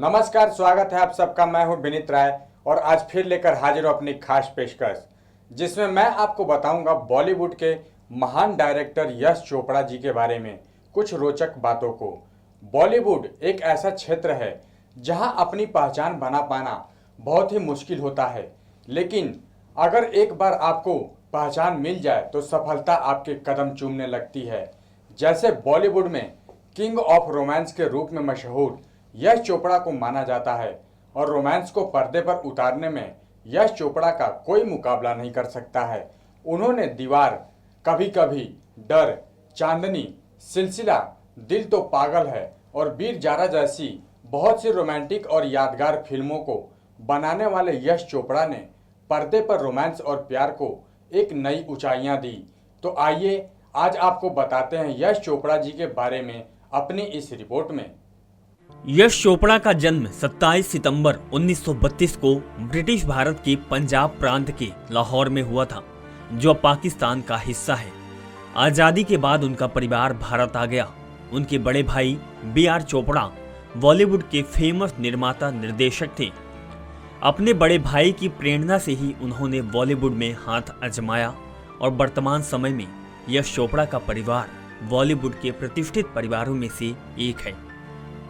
नमस्कार, स्वागत है आप सबका। मैं हूं विनीत राय और आज फिर लेकर हाजिर हूं अपनी खास पेशकश, जिसमें मैं आपको बताऊंगा बॉलीवुड के महान डायरेक्टर यश चोपड़ा जी के बारे में कुछ रोचक बातों को। बॉलीवुड एक ऐसा क्षेत्र है जहां अपनी पहचान बना पाना बहुत ही मुश्किल होता है, लेकिन अगर एक बार आपको पहचान मिल जाए तो सफलता आपके कदम चूमने लगती है। जैसे बॉलीवुड में किंग ऑफ रोमांस के रूप में मशहूर यश चोपड़ा को माना जाता है और रोमांस को पर्दे पर उतारने में यश चोपड़ा का कोई मुकाबला नहीं कर सकता है। उन्होंने दीवार, कभी कभी, डर, चांदनी, सिलसिला, दिल तो पागल है और वीर जारा जैसी बहुत सी रोमांटिक और यादगार फिल्मों को बनाने वाले यश चोपड़ा ने पर्दे पर रोमांस और प्यार को एक नई ऊंचाइयां दी। तो आइए आज आपको बताते हैं यश चोपड़ा जी के बारे में अपनी इस रिपोर्ट में। यश चोपड़ा का जन्म 27 सितंबर 1932 को ब्रिटिश भारत के पंजाब प्रांत के लाहौर में हुआ था, जो पाकिस्तान का हिस्सा है। आजादी के बाद उनका परिवार भारत आ गया। उनके बड़े भाई B.R. चोपड़ा बॉलीवुड के फेमस निर्माता निर्देशक थे। अपने बड़े भाई की प्रेरणा से ही उन्होंने बॉलीवुड में हाथ आजमाया और वर्तमान समय में यश चोपड़ा का परिवार बॉलीवुड के प्रतिष्ठित परिवारों में से एक है।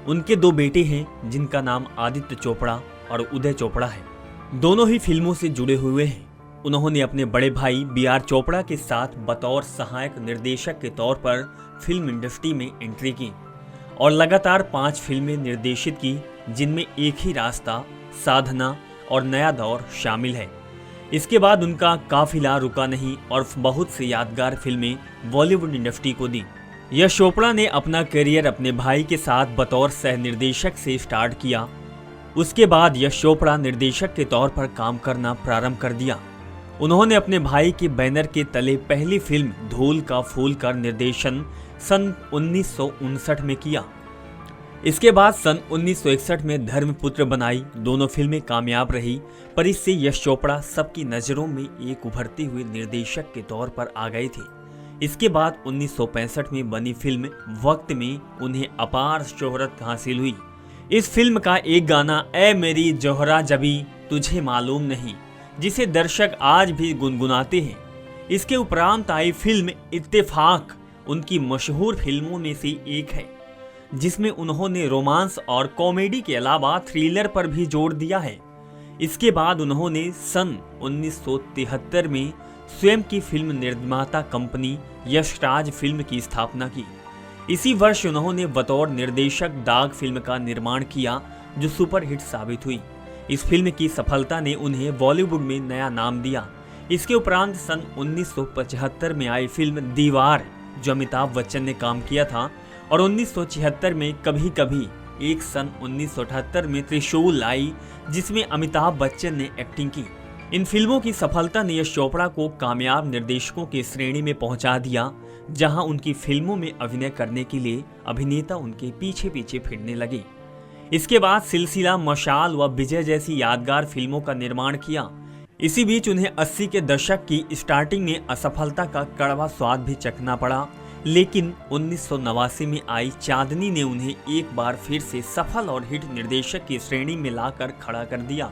उनके दो बेटे हैं जिनका नाम आदित्य चोपड़ा और उदय चोपड़ा है। दोनों ही फिल्मों से जुड़े हुए हैं। उन्होंने अपने बड़े भाई B.R. चोपड़ा के साथ बतौर सहायक निर्देशक के तौर पर फिल्म इंडस्ट्री में एंट्री की और लगातार 5 फिल्में निर्देशित की, जिनमें एक ही रास्ता, साधना और नया दौर शामिल है। इसके बाद उनका काफिला रुका नहीं और बहुत सी यादगार फिल्में बॉलीवुड इंडस्ट्री को दी। यश चोपड़ा ने अपना करियर अपने भाई के साथ बतौर सह निर्देशक से स्टार्ट किया। उसके बाद यश चोपड़ा निर्देशक के तौर पर काम करना प्रारंभ कर दिया। उन्होंने अपने भाई के बैनर के तले पहली फिल्म धूल का फूल का निर्देशन सन 1959 में किया। इसके बाद सन 1961 में धर्मपुत्र बनाई। दोनों फिल्में कामयाब रही, पर इससे यश चोपड़ा सबकी नज़रों में एक उभरते हुए निर्देशक के तौर पर आ गए थे। इसके बाद 1965 में बनी फिल्म वक्त में उन्हें अपार शोहरत हासिल हुई। इस फिल्म का एक गाना ए मेरी जोहरा जबी तुझे मालूम नहीं, जिसे दर्शक आज भी गुनगुनाते हैं। इसके उपरांत आई फिल्म इत्तेफाक उनकी मशहूर फिल्मों में से एक है, जिसमें उन्होंने रोमांस और कॉमेडी के अलावा थ्रिलर पर भी जोर दिया है। इसके बाद उन्होंने सन 1973 में स्वयं की फिल्म निर्माता कंपनी यशराज फिल्म की स्थापना की। इसी वर्ष उन्होंने बतौर निर्देशक दाग फिल्म का निर्माण किया, जो सुपरहिट साबित हुई। इस फिल्म की सफलता ने उन्हें बॉलीवुड में नया नाम दिया। इसके उपरांत सन 1975 में आई फिल्म दीवार, जो अमिताभ बच्चन ने काम किया था, और 1976 में कभी कभी, एक सन 1978 में त्रिशूल आई, जिसमें अमिताभ बच्चन ने एक्टिंग की। इन फिल्मों की सफलता ने यश चोपड़ा को कामयाब निर्देशकों की श्रेणी में पहुंचा दिया, जहां उनकी फिल्मों में अभिनय करने के लिए अभिनेता उनके पीछे पीछे फिरने लगे। इसके बाद सिलसिला, मशाल व विजय जैसी यादगार फिल्मों का निर्माण किया। इसी बीच उन्हें 80 के दशक की स्टार्टिंग में असफलता का कड़वा स्वाद भी चखना पड़ा, लेकिन 1989 में आई चांदनी ने उन्हें एक बार फिर से सफल और हिट निर्देशक की श्रेणी में लाकर खड़ा कर दिया।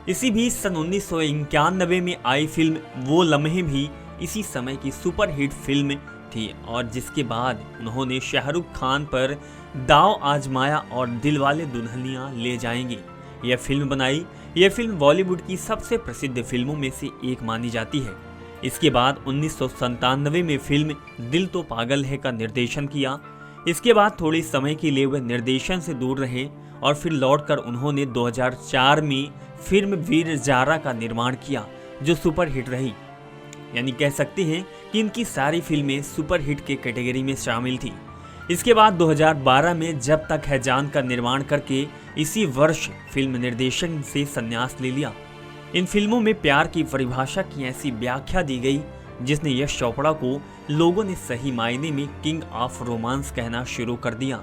इसी बीच सन 1991 में आई फिल्म वो लम्हे भी इसी समय की सुपरहिट फिल्म थी, और जिसके बाद उन्होंने शाहरुख खान पर दाव आजमाया और दिलवाले दुल्हनिया ले जाएंगे यह फिल्म बनाई। यह फिल्म बॉलीवुड की सबसे प्रसिद्ध फिल्मों में से एक मानी जाती है। इसके बाद 1997 में फिल्म दिल तो पागल है का निर्देशन किया। इसके बाद थोड़े समय के लिए वह निर्देशन से दूर रहे और फिर लौटकर उन्होंने 2004 में फिल्म वीर जारा का निर्माण किया, जो सुपरहिट रही। यानी कह सकते हैं कि इनकी सारी फिल्में सुपरहिट के कैटेगरी में शामिल थी। इसके बाद 2012 में जब तक है जान का निर्माण करके इसी वर्ष फिल्म निर्देशन से संन्यास ले लिया। इन फिल्मों में प्यार की परिभाषा की ऐसी व्याख्या दी गई, जिसने यश चोपड़ा को लोगों ने सही मायने में किंग ऑफ रोमांस कहना शुरू कर दिया।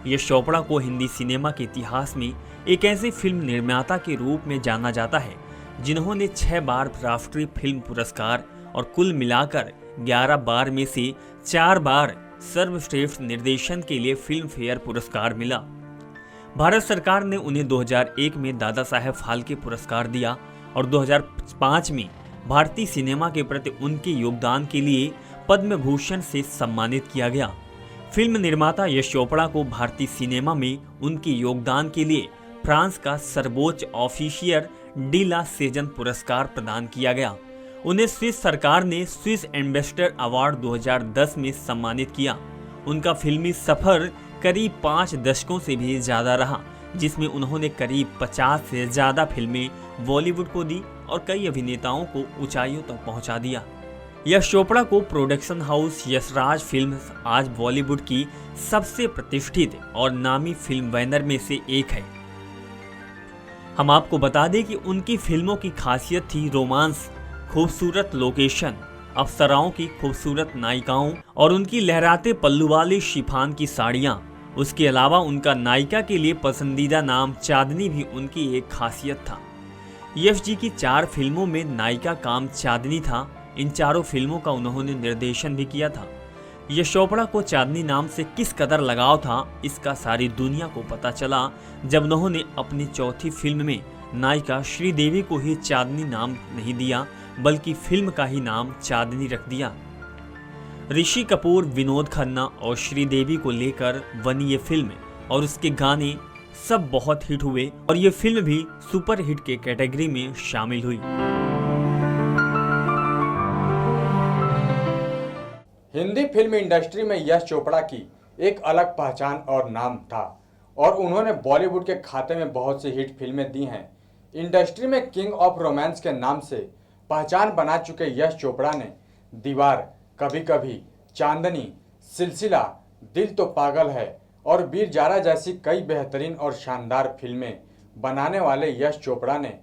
यश चोपड़ा को हिंदी सिनेमा के इतिहास में एक ऐसे फिल्म निर्माता के रूप में जाना जाता है जिन्होंने 6 बार राष्ट्रीय फिल्म पुरस्कार और कुल मिलाकर 11 बार में से 4 बार सर्वश्रेष्ठ निर्देशन के लिए फिल्म फेयर पुरस्कार मिला। भारत सरकार ने उन्हें 2001 में दादा साहेब फाल्के पुरस्कार दिया और 2005 में भारतीय सिनेमा के प्रति उनके योगदान के लिए पद्म भूषण से सम्मानित किया गया। फिल्म निर्माता यश चोपड़ा को भारतीय सिनेमा में उनके योगदान के लिए फ्रांस का सर्वोच्च ऑफिशियर डी ला सेजन पुरस्कार प्रदान किया गया। उन्हें स्विस सरकार ने स्विस एम्बेसडर अवार्ड 2010 में सम्मानित किया। उनका फिल्मी सफर करीब 5 दशकों से भी ज्यादा रहा, जिसमें उन्होंने करीब 50 से ज्यादा फिल्में बॉलीवुड को दी और कई अभिनेताओं को ऊंचाइयों तक पहुंचा दिया। यश चोपड़ा को प्रोडक्शन हाउस यशराज फिल्म्स आज बॉलीवुड की सबसे प्रतिष्ठित और नामी फिल्म बैनर में से एक है। हम आपको बता दें कि उनकी फिल्मों की खासियत थी रोमांस, खूबसूरत लोकेशन, अप्सराओं की खूबसूरत नायिकाओं और उनकी लहराते पल्लू वाली शिफान की साड़ियाँ। उसके अलावा उनका नायिका के लिए पसंदीदा नाम चांदनी भी उनकी एक खासियत था। यश जी की 4 फिल्मों में नायिका काम चांदनी था। इन चारों फिल्मों का उन्होंने निर्देशन भी किया था। यश चोपड़ा को चांदनी नाम से किस कदर लगाव था, इसका सारी दुनिया को पता चला जब उन्होंने अपनी चौथी फिल्म में नायिका श्रीदेवी को ही चांदनी नाम नहीं दिया, बल्कि फिल्म का ही नाम चांदनी रख दिया। ऋषि कपूर, विनोद खन्ना और श्रीदेवी को लेकर बनी ये फिल्म और उसके गाने सब बहुत हिट हुए और ये फिल्म भी सुपर हिट के कैटेगरी में शामिल हुई। हिंदी फिल्म इंडस्ट्री में यश चोपड़ा की एक अलग पहचान और नाम था और उन्होंने बॉलीवुड के खाते में बहुत सी हिट फिल्में दी हैं। इंडस्ट्री में किंग ऑफ रोमांस के नाम से पहचान बना चुके यश चोपड़ा ने दीवार, कभी कभी, चांदनी, सिलसिला, दिल तो पागल है और वीर जारा जैसी कई बेहतरीन और शानदार फिल्में बनाने वाले यश चोपड़ा ने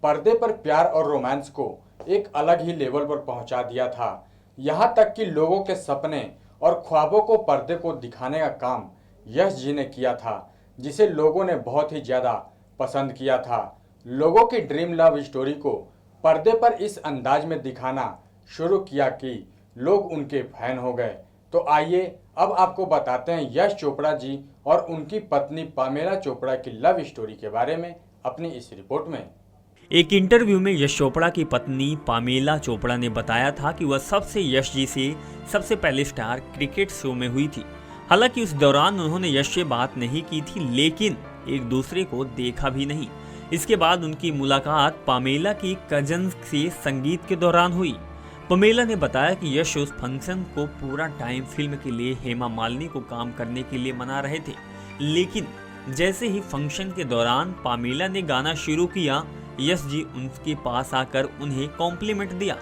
पर्दे पर प्यार और रोमांस को एक अलग ही लेवल पर पहुंचा दिया था। यहाँ तक कि लोगों के सपने और ख्वाबों को पर्दे को दिखाने का काम यश जी ने किया था, जिसे लोगों ने बहुत ही ज़्यादा पसंद किया था। लोगों की ड्रीम लव स्टोरी को पर्दे पर इस अंदाज में दिखाना शुरू किया कि लोग उनके फैन हो गए। तो आइए अब आपको बताते हैं यश चोपड़ा जी और उनकी पत्नी पामेला चोपड़ा की लव स्टोरी के बारे में अपनी इस रिपोर्ट में। एक इंटरव्यू में यश चोपड़ा की पत्नी पामेला चोपड़ा ने बताया था कि वह सबसे यश जी से सबसे पहले स्टार क्रिकेट शो में हुई थी। हालांकि उस दौरान उन्होंने यश से बात नहीं की थी, लेकिन एक दूसरे को देखा भी नहीं। इसके बाद उनकी मुलाकात पामेला की कजन से संगीत के दौरान हुई। पामेला ने बताया कि यश उस फंक्शन को पूरा टाइम फिल्म के लिए हेमा मालिनी को काम करने के लिए मना रहे थे, लेकिन जैसे ही फंक्शन के दौरान पामेला ने गाना शुरू किया, यश जी उनके पास आकर उन्हें कॉम्प्लीमेंट दिया।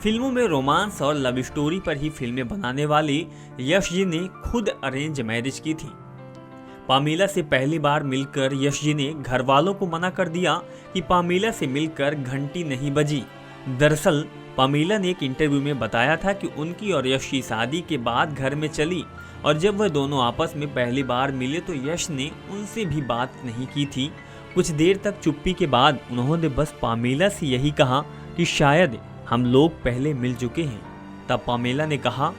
फिल्मों में रोमांस और लव स्टोरी पर ही फिल्में बनाने वाले यश जी ने खुद अरेंज मैरिज की थी। पामेला से पहली बार मिलकर यश जी ने घर वालों को मना कर दिया कि पामेला से मिलकर घंटी नहीं बजी। दरअसल पामेला ने एक इंटरव्यू में बताया था कि उनकी और यश की शादी के बाद घर में चली और जब वह दोनों आपस में पहली बार मिले तो यश ने उनसे भी बात नहीं की थी। कुछ देर तक चुप्पी के बाद उन्होंने बस पामेला से यही कहा कि शायद हम लोग पहले मिल चुके हैं। तब पामेला ने कहा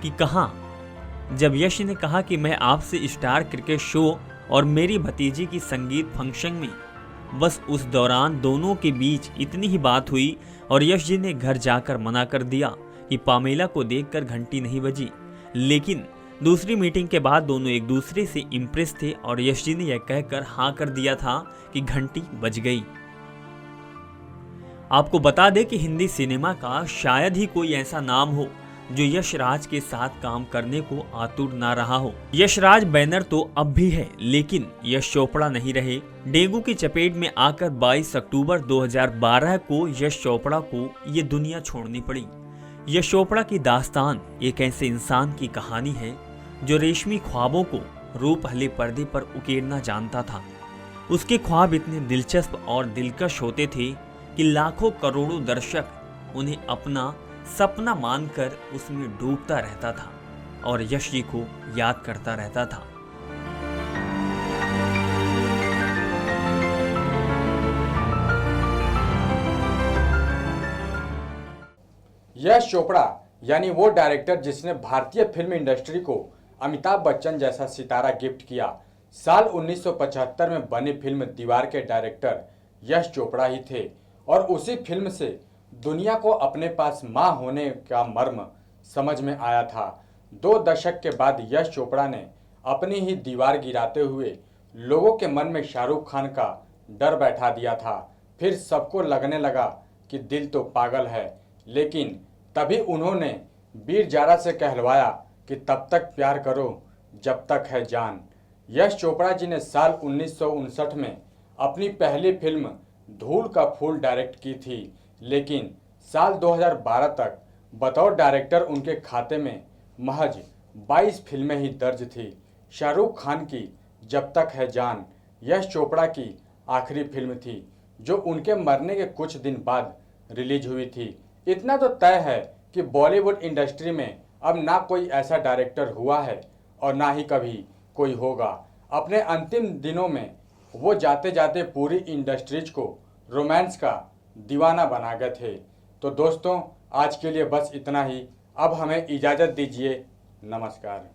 कि कहाँ? जब यश ने कहा कि मैं आपसे स्टार क्रिकेट शो और मेरी भतीजी की संगीत फंक्शन में। बस उस दौरान दोनों के बीच इतनी ही बात हुई और यश जी ने घर जाकर मना कर दिया कि पामेला को देखकर घंटी नहीं बजी। लेकिन दूसरी मीटिंग के बाद दोनों एक दूसरे से इम्प्रेस थे और यश जी ने यह कहकर हाँ कर दिया था कि घंटी बज गई। आपको बता दें कि हिंदी सिनेमा का शायद ही कोई ऐसा नाम हो जो यश राज के साथ काम करने को आतुर ना रहा हो। यश राज बैनर तो अब भी है, लेकिन यश चोपड़ा नहीं रहे। डेंगू की चपेट में आकर 22 अक्टूबर 2012 को यश चोपड़ा को ये दुनिया छोड़नी पड़ी। यश चोपड़ा की दास्तान एक ऐसे इंसान की कहानी है जो रेशमी ख्वाबों को रूप हले पर्दे पर उकेरना जानता था। उसके ख्वाब इतने दिलचस्प और दिलकश होते थे कि लाखों करोड़ों दर्शक उन्हें अपना सपना मानकर उसमें डूबता रहता था और यश जी को याद करता रहता था। यश चोपड़ा यानी वो डायरेक्टर जिसने भारतीय फिल्म इंडस्ट्री को अमिताभ बच्चन जैसा सितारा गिफ्ट किया। साल 1975 में बनी फिल्म दीवार के डायरेक्टर यश चोपड़ा ही थे और उसी फिल्म से दुनिया को अपने पास मां होने का मर्म समझ में आया था। 2 दशक के बाद यश चोपड़ा ने अपनी ही दीवार गिराते हुए लोगों के मन में शाहरुख खान का डर बैठा दिया था। फिर सबको लगने लगा कि दिल तो पागल है, लेकिन तभी उन्होंने वीर जारा से कहलवाया कि तब तक प्यार करो जब तक है जान। यश चोपड़ा जी ने साल 1959 में अपनी पहली फिल्म धूल का फूल डायरेक्ट की थी, लेकिन साल 2012 तक बतौर डायरेक्टर उनके खाते में महज 22 फिल्में ही दर्ज थी। शाहरुख खान की जब तक है जान यश चोपड़ा की आखिरी फिल्म थी, जो उनके मरने के कुछ दिन बाद रिलीज हुई थी। इतना तो तय है कि बॉलीवुड इंडस्ट्री में अब ना कोई ऐसा डायरेक्टर हुआ है और ना ही कभी कोई होगा। अपने अंतिम दिनों में वो जाते जाते पूरी इंडस्ट्रीज को रोमांस का दीवाना बना गए थे। तो दोस्तों, आज के लिए बस इतना ही। अब हमें इजाज़त दीजिए। नमस्कार।